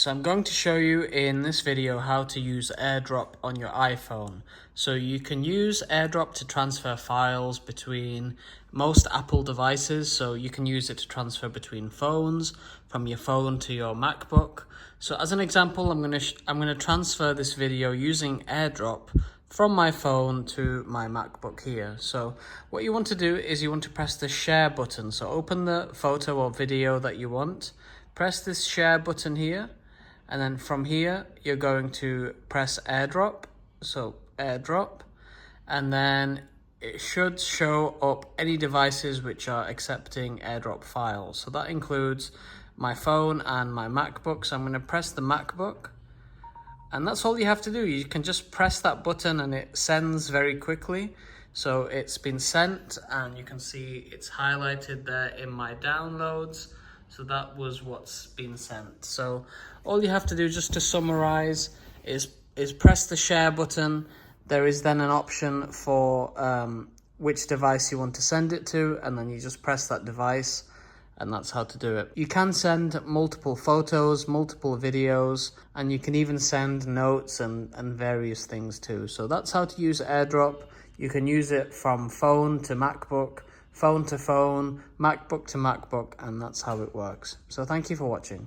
So I'm going to show you in this video how to use Airdrop on your iPhone. So you can use Airdrop to transfer files between most Apple devices. So you can use it to transfer between phones, from your phone to your MacBook. So as an example, I'm going to transfer this video using Airdrop from my phone to my MacBook here. So what you want to do is you want to press the share button. So open the photo or video that you want, press this share button here, and then from here you're going to press Airdrop. So Airdrop, and then it should show up any devices which are accepting Airdrop files. So that includes my phone and my MacBook. So I'm going to press the MacBook. And that's all you have to do. You can just press that button and it sends very quickly. So it's been sent and you can see it's highlighted there in my downloads. So that was what's been sent. So all you have to do, just to summarize, is press the share button. There is then an option for which device you want to send it to, and then you just press that device. And that's how to do it. You can send multiple photos, multiple videos, and you can even send notes and various things too. So that's how to use Airdrop. You can use it from phone to MacBook, phone to phone, MacBook to MacBook, and that's how it works. So thank you for watching.